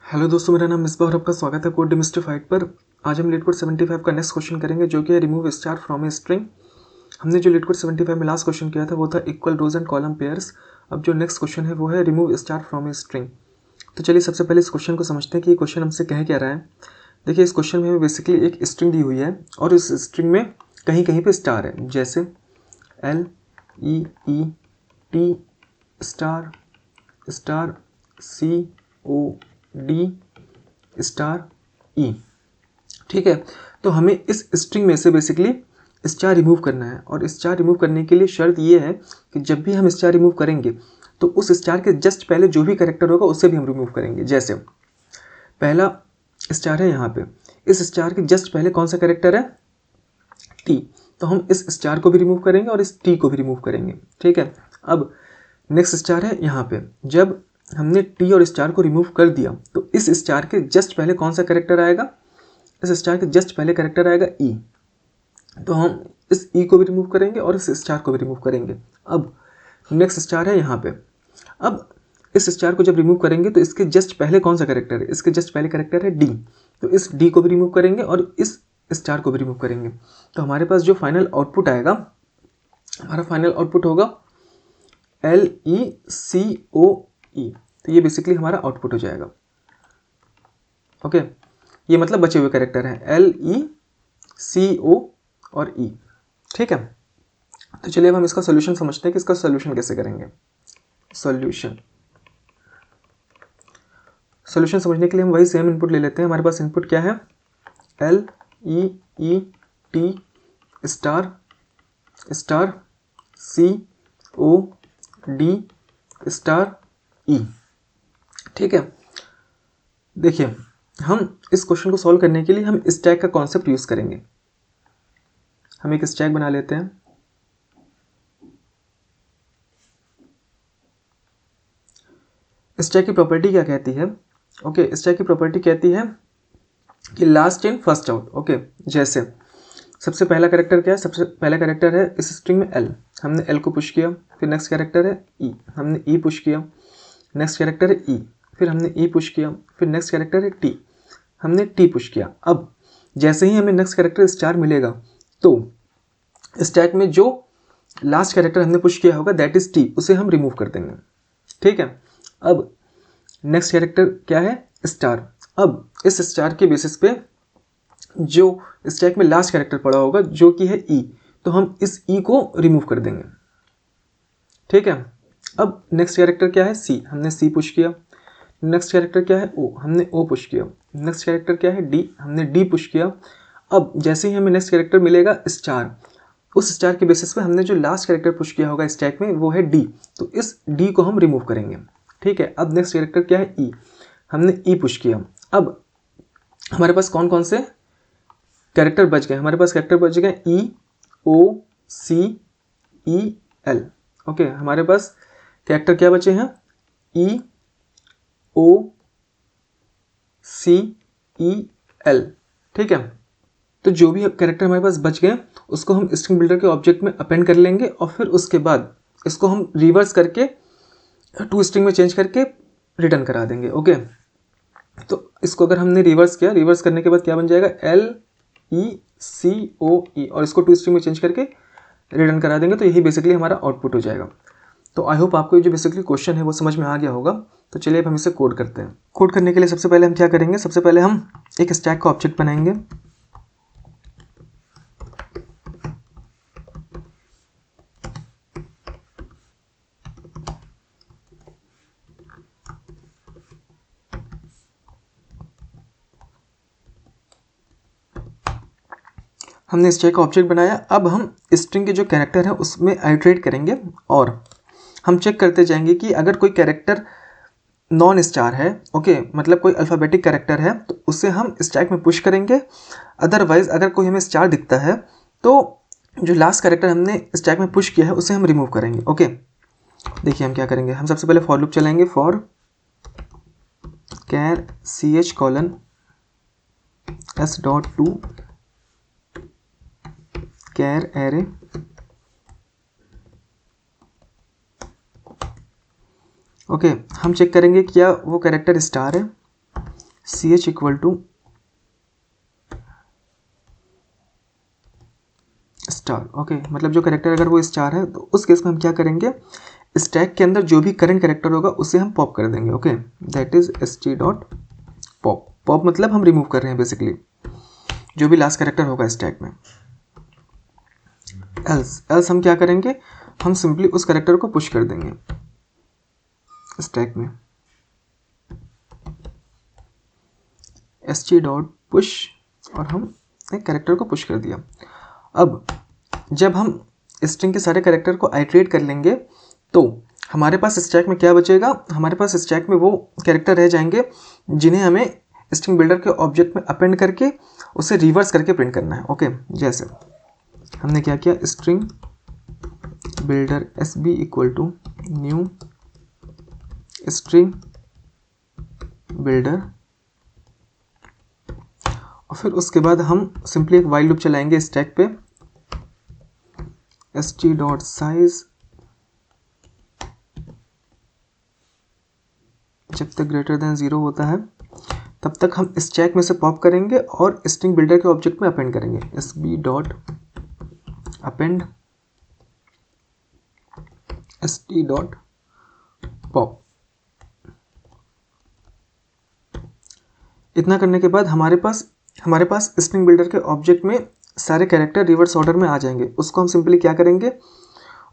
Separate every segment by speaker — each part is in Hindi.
Speaker 1: हेलो दोस्तों, मेरा नाम मिसबा और आपका स्वागत है कोड डिमिस्टिफाइड पर। आज हम लीड कोड 75 का नेक्स्ट क्वेश्चन करेंगे, जो कि है remove star from a string. हमने जो लीड कोड 75 में लास्ट क्वेश्चन किया था वो था equal rows and column pairs. अब जो नेक्स्ट क्वेश्चन है वो है remove star from a string. तो चलिए सबसे पहले इस क्वेश्चन को समझते हैं कि ये क्वेश्चन हमसे कह क्या रहा है। देखिए, इस क्वेश्चन में हमें बेसिकली एक स्ट्रिंग दी हुई है और इस स्ट्रिंग में कहीं कहीं पर स्टार है, जैसे LEET star star COD star E। ठीक है, तो हमें इस स्ट्रिंग में से बेसिकली स्टार रिमूव करना है और स्टार रिमूव करने के लिए शर्त ये है कि जब भी हम स्टार रिमूव करेंगे तो उस स्टार के जस्ट पहले जो भी कैरेक्टर होगा उससे भी हम रिमूव करेंगे। जैसे पहला स्टार है यहाँ पे, इस स्टार के जस्ट पहले कौन सा कैरेक्टर है? T, तो हम इस स्टार को भी रिमूव करेंगे और इस T को भी रिमूव करेंगे। ठीक है, अब नेक्स्ट स्टार है यहाँ पे, जब हमने T और स्टार को रिमूव कर दिया तो इस स्टार के जस्ट पहले कौन सा कैरेक्टर आएगा? इस स्टार के जस्ट पहले कैरेक्टर आएगा E, तो हम इस E को भी रिमूव करेंगे और इस स्टार को भी रिमूव करेंगे। अब नेक्स्ट स्टार है यहाँ पे, अब इस स्टार को जब रिमूव करेंगे तो इसके जस्ट पहले कौन सा कैरेक्टर है? इसके जस्ट पहले कैरेक्टर है D, तो इस D को भी रिमूव करेंगे और इस स्टार को भी रिमूव करेंगे। तो हमारे पास जो फाइनल आउटपुट आएगा, हमारा फाइनल आउटपुट होगा LECOE। तो ये बेसिकली हमारा आउटपुट हो जाएगा। ओके, ये मतलब बचे हुए कैरेक्टर हैं LECO और E। ठीक है, तो चलिए अब हम इसका सोल्यूशन समझते हैं कि इसका सोल्यूशन कैसे करेंगे। सोल्यूशन समझने के लिए हम वही सेम इनपुट ले लेते हैं। हमारे पास इनपुट क्या है? LEET star star COD star E। ठीक है, देखिए हम इस क्वेश्चन को सॉल्व करने के लिए हम स्टैक का कॉन्सेप्ट यूज करेंगे। हम एक स्टैक बना लेते हैं। स्टैक की प्रॉपर्टी क्या कहती है? ओके, स्टैक की प्रॉपर्टी कहती है कि last in first out. Okay, जैसे सबसे पहला कैरेक्टर क्या है? सबसे पहला कैरेक्टर है इस स्ट्रिंग में L, हमने L को पुश किया। फिर नेक्स्ट कैरेक्टर है E, हमने E पुश किया। नेक्स्ट कैरेक्टर है E, फिर हमने E पुश किया। फिर नेक्स्ट कैरेक्टर है T, हमने T पुश किया। अब जैसे ही हमें नेक्स्ट कैरेक्टर स्टार मिलेगा तो स्टैक में जो लास्ट कैरेक्टर हमने पुश किया होगा दैट इज T, उसे हम रिमूव कर देंगे। ठीक है, अब नेक्स्ट कैरेक्टर क्या है? स्टार। अब इस स्टार के बेसिस पे जो स्टैक में लास्ट कैरेक्टर पड़ा होगा जो कि है E, तो हम इस E को रिमूव कर देंगे। ठीक है, अब नेक्स्ट कैरेक्टर क्या है? C, हमने C पुश किया। नेक्स्ट कैरेक्टर क्या है? O, हमने O पुश किया। नेक्स्ट कैरेक्टर क्या है? D, हमने D पुश किया। अब जैसे ही हमें नेक्स्ट कैरेक्टर मिलेगा स्टार, उस स्टार के बेसिस पे हमने जो लास्ट कैरेक्टर पुश किया होगा स्टैक में वो है D, तो इस D को हम रिमूव करेंगे। ठीक है, अब नेक्स्ट कैरेक्टर क्या है? E, हमने E पुश किया। अब हमारे पास कौन कौन से कैरेक्टर बच गए? हमारे पास कैरेक्टर बच गए EOCEL। ओके, हमारे पास कैरेक्टर क्या बचे हैं? EOCEL। ठीक है, तो जो भी कैरेक्टर हमारे पास बच गए उसको हम स्ट्रिंग बिल्डर के ऑब्जेक्ट में अपेंड कर लेंगे और फिर उसके बाद इसको हम रिवर्स करके टू स्ट्रिंग में चेंज करके रिटर्न करा देंगे। ओके, तो इसको अगर हमने रिवर्स किया, रिवर्स करने के बाद क्या बन जाएगा? LECOE, और इसको टू स्ट्रिंग में चेंज करके रिटर्न करा देंगे, तो यही बेसिकली हमारा आउटपुट हो जाएगा। तो आई होप आपको ये जो बेसिकली क्वेश्चन है वो समझ में आ गया होगा। तो चलिए अब हम इसे कोड करते हैं। कोड करने के लिए सबसे पहले हम क्या करेंगे? सबसे पहले हम एक स्टैक का ऑब्जेक्ट बनाएंगे। हमने स्टैक का ऑब्जेक्ट बनाया। अब हम स्ट्रिंग के जो कैरेक्टर है उसमें आइटरेट करेंगे और हम चेक करते जाएंगे कि अगर कोई कैरेक्टर नॉन स्टार है, ओके, मतलब कोई अल्फ़ाबेटिक कैरेक्टर है, तो उसे हम स्टैक में पुश करेंगे। अदरवाइज अगर कोई हमें स्टार दिखता है तो जो लास्ट कैरेक्टर हमने स्टैक में पुश किया है उसे हम रिमूव करेंगे। ओके, देखिए हम क्या करेंगे। हम सबसे पहले फॉर लूप चलाएंगे, for char ch colon s.to char array. Okay, हम चेक करेंगे क्या वो कैरेक्टर स्टार है। ch equal to star. Okay, मतलब जो करेक्टर अगर वो स्टार है तो उस केस में हम क्या करेंगे, स्टैक के अंदर जो भी करंट करेक्टर होगा उसे हम पॉप कर देंगे। Okay, that is st dot pop. Pop मतलब हम रिमूव कर रहे हैं बेसिकली जो भी लास्ट करेक्टर होगा स्टैक में। एल्स हम क्या करेंगे, हम सिंपली उस करेक्टर को पुश कर देंगे स्टैक में, st डॉट पुश, और हम एक करेक्टर को पुश कर दिया। अब जब हम स्ट्रिंग के सारे करेक्टर को आइट्रेट कर लेंगे तो हमारे पास स्टैक में क्या बचेगा, हमारे पास स्टैक में वो कैरेक्टर रह जाएंगे जिन्हें हमें स्ट्रिंग बिल्डर के ऑब्जेक्ट में अपेंड करके उसे रिवर्स करके प्रिंट करना है। ओके, जैसे हमने क्या किया, string builder sb equal to new string builder, और फिर उसके बाद हम सिंपली एक वाइल लूप चलाएंगे स्टैक पे, st डॉट साइज जब तक ग्रेटर देन 0 होता है तब तक हम स्टैक में से पॉप करेंगे और स्ट्रिंग बिल्डर के ऑब्जेक्ट में अपेंड करेंगे, sb dot append st dot pop. इतना करने के बाद हमारे पास स्ट्रिंग बिल्डर के ऑब्जेक्ट में सारे कैरेक्टर रिवर्स ऑर्डर में आ जाएंगे। उसको हम सिंपली क्या करेंगे,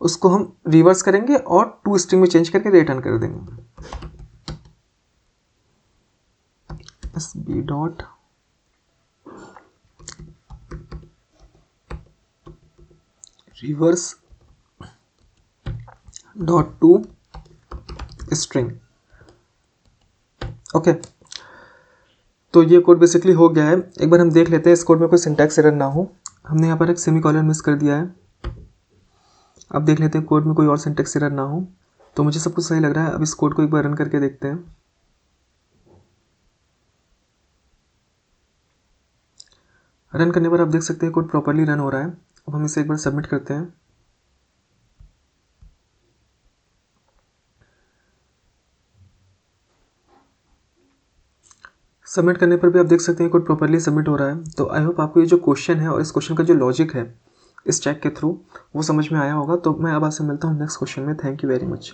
Speaker 1: उसको हम रिवर्स करेंगे और टू स्ट्रिंग में चेंज करके रिटर्न कर देंगे, sb dot reverse dot to string. Okay, तो ये कोड बेसिकली हो गया है। एक बार हम देख लेते हैं इस कोड में कोई सिंटैक्स एरर ना हो। हमने यहाँ पर एक सेमीकोलन मिस कर दिया है। अब देख लेते हैं कोड में कोई और सिंटैक्स एरर ना हो। तो मुझे सब कुछ सही लग रहा है। अब इस कोड को एक बार रन करके देखते हैं। रन करने पर आप देख सकते हैं कोड प्रॉपरली रन हो रहा है। अब हम इसे एक बार सबमिट करते हैं। सबमिट करने पर भी आप देख सकते हैं कोड प्रॉपरली सबमिट हो रहा है। तो आई होप आपको ये जो क्वेश्चन है और इस क्वेश्चन का जो लॉजिक है इस चेक के थ्रू वो समझ में आया होगा। तो मैं अब आपसे मिलता हूँ नेक्स्ट क्वेश्चन में। Thank you very much.